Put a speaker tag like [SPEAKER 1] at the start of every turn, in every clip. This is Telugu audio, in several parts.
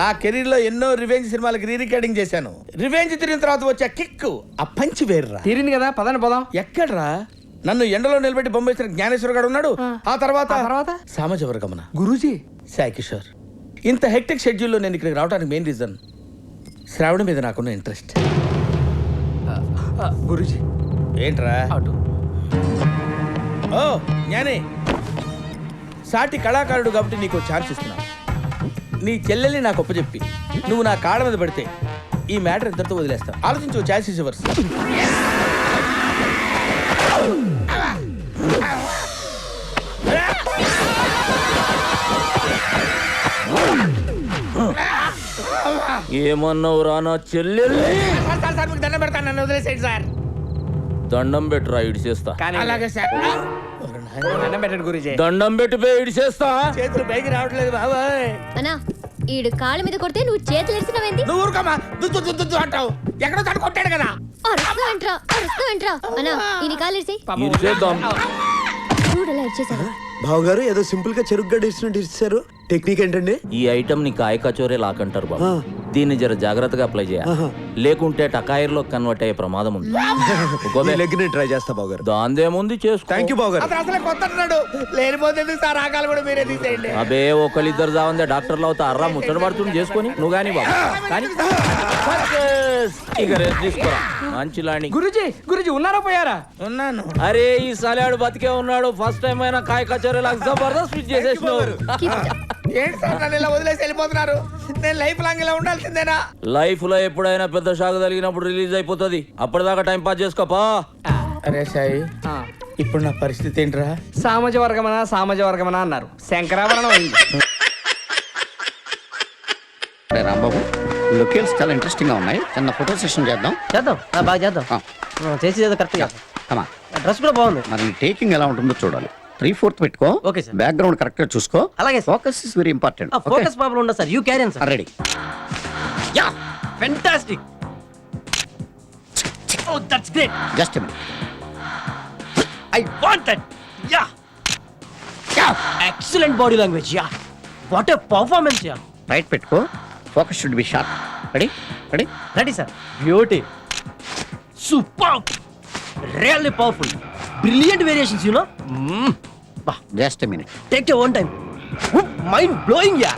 [SPEAKER 1] నా కెరీర్ లో ఎన్నో రివెంజ్ సినిమాలకి రీ రికార్డింగ్ చేశాను. రివెంజ్ తిరిగిన తర్వాత వచ్చే కిక్ ఆ పంచి వేర్రా.
[SPEAKER 2] తీరింది కదా, పదండి పోదాం.
[SPEAKER 1] ఎక్కడ్రా? నన్ను ఎండలో నిలబెట్టి బొమ్మేసిన జ్ఞానేశ్వర గారు ఉన్నాడు. ఆ తర్వాత సామాజ వర్గమన
[SPEAKER 2] గురూజీ,
[SPEAKER 1] సాయి కిషోర్. ఇంత హెక్టిక్ షెడ్యూల్లో నేను ఇక్కడికి రావడానికి మెయిన్ రీజన్ శ్రావణ మీద నాకున్న ఇంట్రెస్ట్.
[SPEAKER 2] గురూజీ
[SPEAKER 1] ఏంట్రా?
[SPEAKER 2] అటు.
[SPEAKER 1] ఓ జ్ఞానే, సాటి కళాకారుడు కాబట్టి నీకు ఛాన్స్ ఇస్తున్నా. నీ చెల్లెల్ని నాకు ఒప్పచెప్పి నువ్వు నా కాళ్ళ మీద పడితే ఈ మ్యాటర్ ఇద్దరితో వదిలేస్తా. ఆలోచించు. ఛాన్స్ ఇవ్వర్స్.
[SPEAKER 3] ఏమన్నావు రా నా చెల్లెల్ని?
[SPEAKER 1] దండం పెడతాను, నన్ను వదిలేసేయండి సార్.
[SPEAKER 3] దండం పెట్టురా ఇడిచేస్తా.
[SPEAKER 1] అలాగే సార్.
[SPEAKER 2] దండం పెట్టండి గురూజీ.
[SPEAKER 3] దండం పెట్టిపోయి ఇడిచేస్తా.
[SPEAKER 1] చేతులు పైకి రావట్లేదు బాబాయ్.
[SPEAKER 4] అన్నా ఈడు కాళ్ళ మీద కొడితే నువ్వు చేతులు ఎరిసినవేంది?
[SPEAKER 1] నువ్వు ఊరుకోమా, దుద్దు దుద్దు దుద్దు అంటావు. ఎక్కడో తను కొట్టాడు కదా.
[SPEAKER 4] అరుస్తూ అంట్రా అన్నా ఈయన కాలు ఎరిసి
[SPEAKER 3] ఇడిచేద్దాం.
[SPEAKER 4] చూడలా ఇచ్చేసాడు.
[SPEAKER 5] బావగారు ఏదో సింపుల్ గా చెరుకు గడ్డ ఇచ్చినట్టు ఇచ్చారు. టెక్నిక్ ఏంటండి?
[SPEAKER 3] ఈ ఐటమ్ ని కాయ కచోరే లాకంటారు బాబు. దీన్ని జర జాగ్రత్తగా అప్లై చేయాలి, లేకుంటే టకాయిర్లో కన్వర్ట్ అయ్యే ప్రమాదం ఉంది.
[SPEAKER 5] లెగ్ ని ట్రై చేస్తా బావగారు.
[SPEAKER 3] దాందేముంది చేసుకో.
[SPEAKER 5] థ్యాంక్ యూ బావగారు.
[SPEAKER 1] అతను అసలే కొత్త అంటున్నాడు. లేనిపోతే సార్ ఆకాలు కూడా మీరే తీసేయండి.
[SPEAKER 3] అబే ఒకళ్ళిద్దరు జావందే డాక్టర్లు అవుతా అర్రా ముచ్చట పడుతుంది చేసుకొని నువ్వు కానీ బాబు కానీ ఇక రెస్ట్ తీసుకోరా మంచి లాంటి.
[SPEAKER 2] గురూజీ గురూజీ ఉన్నారా పోయారా?
[SPEAKER 1] ఉన్నాను.
[SPEAKER 3] అరే ఈ సలాడు బతికే ఉన్నాడు. ఫస్ట్ టైం అయినా కాయ కచోరీ లాగా జబర్దస్త్ ఫిట్ చేసేసినావు.
[SPEAKER 1] ఏంటి సార్ నన్ను ఇలా వదిలేసి వెళ్ళిపోతున్నారు? నేను లైఫ్ లాంగ్ ఇలా ఉండాల్సిందేనా?
[SPEAKER 3] లైఫ్ లో ఎప్పుడైనా పెద్ద షాక్ తగిలినప్పుడు రిలీజ్ అయిపోతుంది. అప్పటిదాకా టైం పాస్ చేసుకోపా.
[SPEAKER 1] అరే సాయి, ఇప్పుడు నా పరిస్థితి ఏంట్రా?
[SPEAKER 2] సామాజ వర్గమనా అన్నారు, శంకరాభరణం అయింది.
[SPEAKER 6] రాంబాబు, లొకేషన్స్ చాలా ఇంట్రెస్టింగ్ గా ఉన్నాయి. చిన్న ఫోటో సెషన్ చేద్దాం.
[SPEAKER 7] బాగా చేద్దాం. చేసి కరెక్ట్ డ్రెస్ కూడా బాగుంది.
[SPEAKER 6] మరి టేకింగ్ ఎలా ఉంటుందో చూడాలి. 3/4 పెట్టుకో.
[SPEAKER 7] Okay sir.
[SPEAKER 6] బ్యాక్గ్రౌండ్ కరెక్ట్ గా చూసుకో.
[SPEAKER 7] అలాగే sir.
[SPEAKER 6] Focus is very important.
[SPEAKER 7] Focus problem ఉండదు sir. You carry on sir.
[SPEAKER 6] Ready.
[SPEAKER 7] Yeah fantastic. Oh that's great.
[SPEAKER 6] Just a minute.
[SPEAKER 7] I want that. Yeah excellent body language. Yeah what a performance. Yeah
[SPEAKER 6] right పెట్టుకో. Focus should be sharp. Ready ready
[SPEAKER 7] ready sir. Beauty super really powerful brilliant variations you know.
[SPEAKER 6] Just a minute.
[SPEAKER 7] Take your own time. Mind blowing. Yeah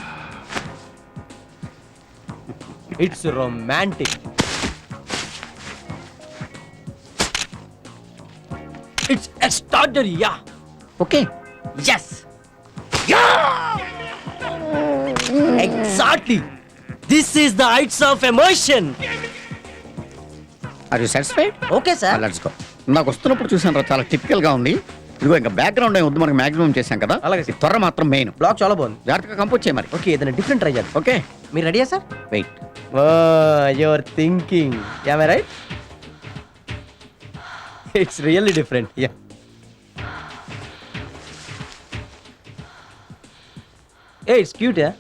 [SPEAKER 7] it's romantic. It's extraordinary. Yeah
[SPEAKER 6] okay.
[SPEAKER 7] yes exactly. This is the heights of emotion.
[SPEAKER 6] Are you satisfied?
[SPEAKER 7] Okay sir.
[SPEAKER 6] Let's go. నాకు వస్తున్నప్పుడు చూసాను రా, చాలా టిపికల్ గా ఉంది. ఇదిగో ఇంకా బ్యాక్గ్రౌండ్ ఏం వద్దు, మనకి మాక్సిమం చేశాం కదా.
[SPEAKER 7] అలాగే
[SPEAKER 6] ఈ త్వర మాత్రం మెయిన్.
[SPEAKER 7] బ్లాక్ చాలా బాగుంది.
[SPEAKER 6] జాగ్రత్తగా కంపోజ్ చేయ మరి.
[SPEAKER 7] ఓకే ఏదైనా డిఫరెంట్ ట్రై చేద్దాం.
[SPEAKER 6] ఓకే
[SPEAKER 7] మీరు రెడీయా sir?
[SPEAKER 6] Wait.
[SPEAKER 7] Your thinking am I right? It's really different. Yeah hey it's cute. Yeah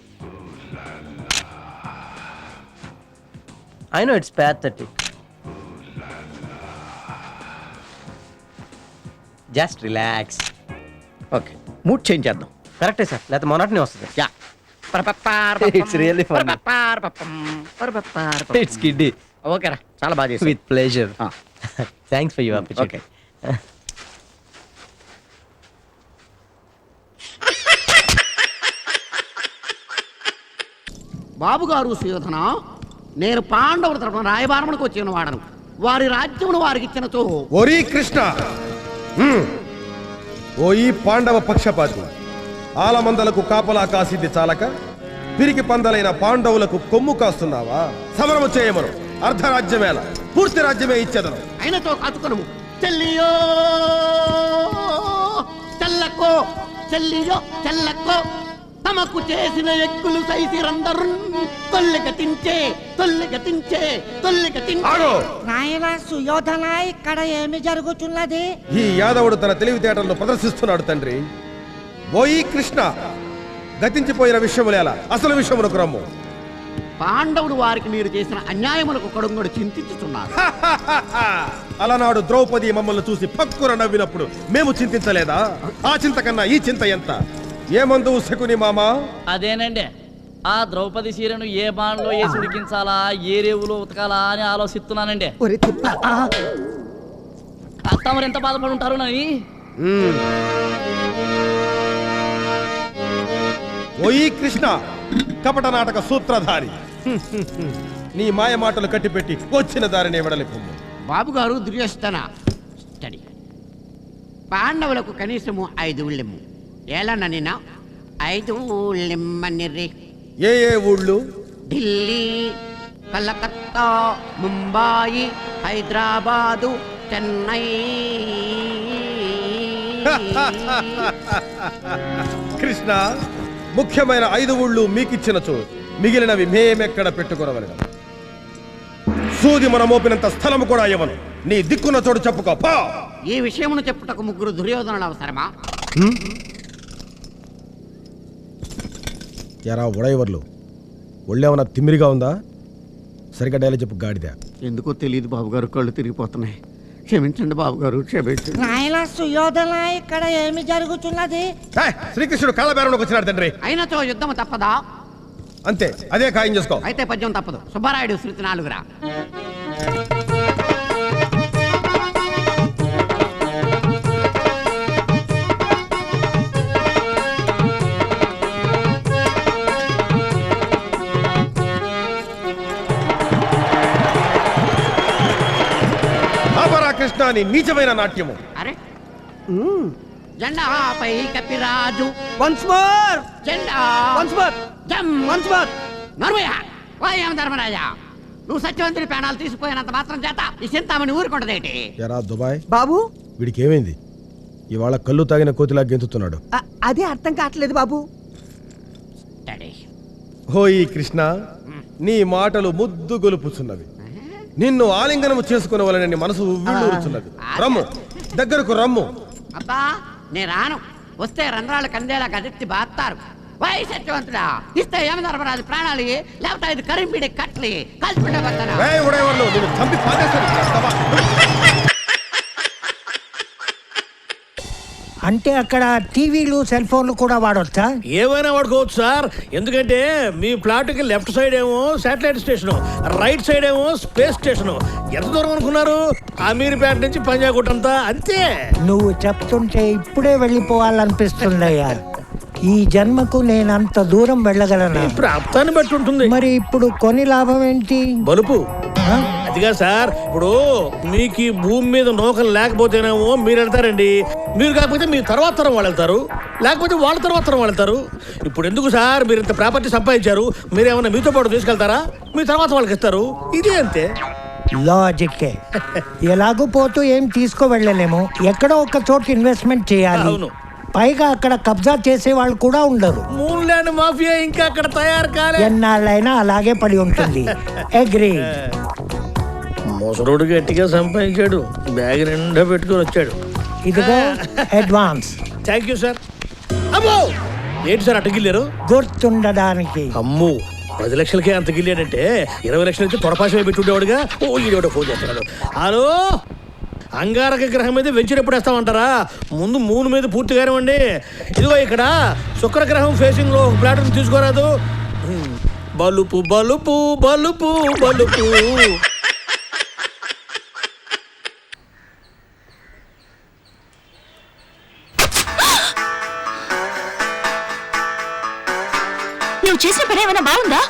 [SPEAKER 7] I know it's pathetic. just relax.
[SPEAKER 6] Okay mood change చేద్దాం.
[SPEAKER 7] కరెక్టే సార్, లేకపోతే మొన్నటినే వస్తుంది.
[SPEAKER 6] Yeah.
[SPEAKER 7] It's really funny. It's kiddie.
[SPEAKER 6] Okay రా, చాలా బాగా చేసావు.
[SPEAKER 7] With pleasure. Thanks for your opportunity.
[SPEAKER 6] Okay.
[SPEAKER 8] బాబుగారు సుయోధన, నేను పాండవుల తరపున రాయబారములకు వచ్చిన వాడను. వారి రాజ్యమును వారికి ఇచ్చినతో
[SPEAKER 9] ఓరి కృష్ణ, ఓ ఈ పాండవ పక్షపాతి, ఆలమందలకు కాపలా కాసిద్ది చాలక పిరికి పందలైన పాండవులకు కొమ్ము కాస్తున్నావా? సమరము చేయమను. అర్ధరాజ్యమేల పూర్తి రాజ్యమే ఇచ్చేదను.
[SPEAKER 8] అయినతో కాచుకొను. చెల్లియో చెల్లకో, చెల్లియో చెల్లకో, తమకు చేసిన ఎక్కులు సైసిరందరు తొల్లిగతించే తొల్లిగతించే తొల్లిగతించే.
[SPEAKER 10] నాయన సుయోధన, ఇక్కడ ఏమి జరుగుతున్నది?
[SPEAKER 9] ఈ యాదవుడు తన తెలివితేటలను ప్రదర్శిస్తున్నాడు తండ్రి. ఓ ఈ కృష్ణ, గతించిపోయిన విషయములేలా అసలు విషయములకు రమ్ము.
[SPEAKER 8] పాండవులు వారికి మీరు చేసిన అన్యాయములకు కడుంగడు చింతించుతున్నారు.
[SPEAKER 9] అలనాడు ద్రౌపది మమ్మల్ని చూసి పక్కున నవ్వినప్పుడు మేము చింతించలేదా? ఆ చింత కన్నా ఈ చింత ఎంత? ఏమందు శకుని మామా?
[SPEAKER 11] అదేనండి,
[SPEAKER 7] ఆ ద్రౌపది చీరను ఏ బాణలో వేసి ఉడికించాలా ఏ రేవులో ఉతకాలా అని ఆలోచిస్తున్నానండి. తమరు ఎంత బాధపడి ఉంటారు నని.
[SPEAKER 9] ఓయి కృష్ణ కపట నాటక సూత్రధారి, నీ మాయ మాటలు కట్టిపెట్టి వచ్చిన దారిని వెడలిపోము.
[SPEAKER 8] బాబు గారు దుర్యోధన స్టడీ. పాండవులకు కనీసము 5 ఊళ్ళెమ్ము. ఎలా నన్నినా 5 ఊళ్ళెమ్మని.
[SPEAKER 9] ఏ ఏ ఊళ్ళు?
[SPEAKER 8] ఢిల్లీ, కలకత్తా, ముంబాయి, హైదరాబాదు, చెన్నై.
[SPEAKER 9] కృష్ణ, ముఖ్యమైన 5 ఊళ్ళు మీకిచ్చినచో మిగిలినవి మేమెక్కడ పెట్టుకునవలను. సూది మన మోపినంత స్థలము కూడా ఇవ్వను. నీ దిక్కున్న చోటు చెప్పుకో.
[SPEAKER 8] ఈ విషయమును చెప్పుటకు 3 దుర్యోధనులు అవసరమా?
[SPEAKER 9] ఎరా ఉడైవర్లు, ఒళ్ళేమన్నా తిమ్మిరిగా ఉందా? సరిగ్గా డైలా చెప్పు గాడిద.
[SPEAKER 8] ఎందుకో తెలియదు బాబుగారు, కళ్ళు తిరిగిపోతున్నాయి. క్షమించండి బాబుగారు, క్షమించండి.
[SPEAKER 10] నాయన సుయోధన ఇక్కడ ఏమి జరుగుతున్నది?
[SPEAKER 9] శ్రీకృష్ణుడు కాళ్ళబేరంలోకి వచ్చినాడు తండ్రి.
[SPEAKER 8] అయినతో యుద్ధము తప్పదా?
[SPEAKER 9] అంతే, అదే ఖాయం చేసుకో.
[SPEAKER 8] అయితే పద్యం తప్పదు. సుబ్బారాయుడు శృతి 4రా.
[SPEAKER 9] కృష్ణ నీ నీచమైన నాట్యము.
[SPEAKER 8] అరే జెండాపై కపిరాజు
[SPEAKER 2] వన్స్ మోర్
[SPEAKER 8] జెండా
[SPEAKER 2] వన్స్ మోర్
[SPEAKER 8] జమ్
[SPEAKER 2] వన్స్ మోర్.
[SPEAKER 8] నర్మయ్య వాయం ధర్మరాజా, నువ్వు సత్యవంతుని ప్రాణాలు తీసుకుపోయినంత మాత్రం చేత ఈ చింతామణి ఊరుకుంటదేటి?
[SPEAKER 9] ఎరా దుబాయ్
[SPEAKER 10] బాబు,
[SPEAKER 9] వీడికి ఏమైంది? ఇవాళ కళ్ళు తాగిన కోతిలా గెంతుతున్నాడు.
[SPEAKER 10] అదే అర్థం కావట్లేదు బాబు.
[SPEAKER 9] హోయి కృష్ణ, నీ మాటలు ముద్దు గొలుపుచున్నవి. నిన్ను ఆలింగనము చేసుకునే వాళ్ళని మనసు ఉవ్విళ్ళూరుచున్నది. రమ్ము, దగ్గరకు రమ్ము.
[SPEAKER 8] అబ్బా నే రాను. వస్తే రంధ్రాలు కందేలా గదెత్తి బాస్తారు. వై సత్యవంతుడా, ఇస్తే యమధర్మరాజు ప్రాణాలు, లేకపోతే 5 కరింపిడి కట్లి కలిసిపెట్టే బతనా.
[SPEAKER 9] ఏయ్ ఉడైవర్లు, నిన్ను చంపి పారేస్తాను.
[SPEAKER 10] అంటే అక్కడ టీవీలు సెల్ ఫోన్లు కూడా వాడొచ్చా?
[SPEAKER 1] ఏమైనా వాడుకోవచ్చు సార్. ఎందుకంటే మీ ప్లాట్కి లెఫ్ట్ సైడ్ ఏమో శాటిలైట్ స్టేషన్, రైట్ సైడ్ ఏమో స్పేస్ స్టేషన్. ఎంత దూరం అనుకున్నారు? అమీర్పేట నుంచి పంజాగుట్ అంతా అంతే.
[SPEAKER 10] నువ్వు చెప్తుంటే ఇప్పుడే వెళ్ళిపోవాలనిపిస్తుందయ్యా. ఈ జన్మకు నేను అంత దూరం వెళ్ళగలను.
[SPEAKER 1] ప్రాప్తాన్ని బట్టి ఉంటుంది.
[SPEAKER 10] మరి ఇప్పుడు కొని లాభం ఏంటి?
[SPEAKER 1] బలుపు అదిగా సార్. ఇప్పుడు మీకు ఈ భూమి మీద నౌకలు లేకపోతేనేమో మీరు వెళ్తారండి. మీరు కాకపోతే మీ తర్వాత తరం వాళ్ళు వెళ్తారు, లేకపోతే వాళ్ళ తర్వాత తరం వాళ్ళు వెళ్తారు. ఇప్పుడు ఎందుకు సార్, మీరు ఇంత ప్రాపర్టీ సంపాదించారు, మీరు ఏమైనా మీతో పాటు తీసుకెళ్తారా? మీ తర్వాత వాళ్ళకి ఇస్తారు. ఇదే అంతే
[SPEAKER 10] లాజిక్కే. ఎలాగూ పోతూ ఏం తీసుకో వెళ్ళలేము. ఎక్కడో ఒక చోట ఇన్వెస్ట్మెంట్ చేయాలి.
[SPEAKER 1] అవును.
[SPEAKER 10] పైగా అక్కడ కబ్జా చేసే వాళ్ళు కూడా ఉండరు.
[SPEAKER 1] మూన్ ల్యాండ్ మాఫియా ఇంకా అక్కడ తయారు కాలే.
[SPEAKER 10] ఎన్నాళ్ళైనా అలాగే పడి ఉంటుంది. అగ్రీ.
[SPEAKER 1] ముసరుడు గట్టిగా సంపాదించాడు, బ్యాగ్ నిండా పెట్టుకుని వచ్చాడు.
[SPEAKER 10] ఇదిగో అడ్వాన్స్.
[SPEAKER 1] Thank you sir. అమ్మో, ఏంటి సార్ అటగిల్లారు?
[SPEAKER 10] గుర్తుండడానికి.
[SPEAKER 1] అమ్ము, 10 లక్షలకే అంత గిల్లాడంటే 20 లక్షల నుంచి తొడపాశమే పెట్టుండేవాడుగా. ఓ ఈడోడ ఫోన్ చేస్తున్నాడు. హలో, అంగారక గ్రహం మీద వెంచర్ ఎప్పుడు వేస్తామంటారా? ముందు మూన్ మీద పూర్తిగా ఇవ్వండి. ఇదిగో ఇక్కడ శుక్రగ్రహం ఫేసింగ్ లో ప్లాట్ తీసుకోరాదు. బలుపు బలుపు బలుపు బలుపు.
[SPEAKER 4] నువ్వు చేసిన పని ఏమైనా బాగుందా?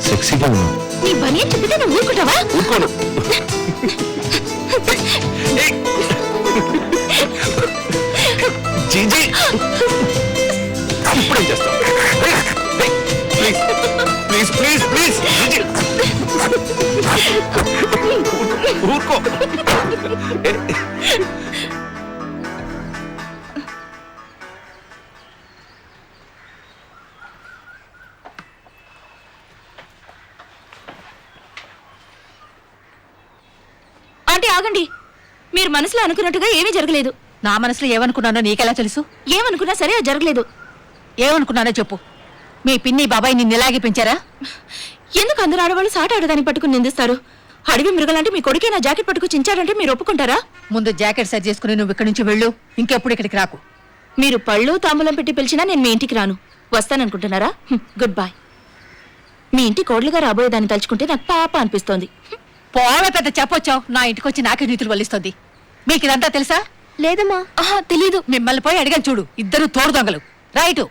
[SPEAKER 6] సెక్సీగా ఉన్నా.
[SPEAKER 4] నీ పని ఏం చెప్పితే నువ్వు ఊరుకుంటావా?
[SPEAKER 6] ఊరుకోను. జీజీ, ఇప్పుడేం చేస్తావు? ప్లీజ్ ప్లీజ్ ప్లీజ్ ప్లీజ్ ఊరుకో.
[SPEAKER 4] అంటే ఆగండి, మీరు మనసులో అనుకున్నట్టుగా ఏమీ జరగలేదు.
[SPEAKER 11] నా మనసులో ఏమనుకున్నానో నీకెలా తెలుసు?
[SPEAKER 4] ఏమనుకున్నా సరే అది జరగలేదు.
[SPEAKER 11] ఏమనుకున్నానో చెప్పు. మీ పిన్ని బాబాయ్ నిన్ను ఇలాగే పెంచారా?
[SPEAKER 4] ఎందుకు అందరు ఆడవాళ్ళు సాట ఆడదాన్ని పట్టుకుని నిందిస్తారు? అడవి మృగాలంటే మీ కొడుకే నా జాకెట్ పట్టుకు చించాడంటే మీరు ఒప్పుకుంటారా?
[SPEAKER 11] ముందు జాకెట్ సరి చేసుకుని నువ్వు ఇక్కడి నుంచి వెళ్ళు. ఇంకెప్పుడు ఇక్కడికి రాకు.
[SPEAKER 4] మీరు పళ్ళు తాంబూలం పెట్టి పిలిచినా నేను మీ ఇంటికి రాను. వస్తాననుకుంటున్నారా? Good bye. మీ ఇంటి కోడలుగా రాబోయేదాన్ని తలుచుకుంటే నాకు పాప అనిపిస్తోంది.
[SPEAKER 11] పోవే పెద్ద చెప్పొచ్చావు, నా ఇంటికి వచ్చి నాకే నీతులు వల్లిస్తుంది. మీకు ఇదంతా తెలుసా?
[SPEAKER 4] లేదమ్మా. తెలీదు.
[SPEAKER 11] మిమ్మల్ని పోయి అడిగాను చూడు, ఇద్దరు తోడు దొంగలు. రైటు.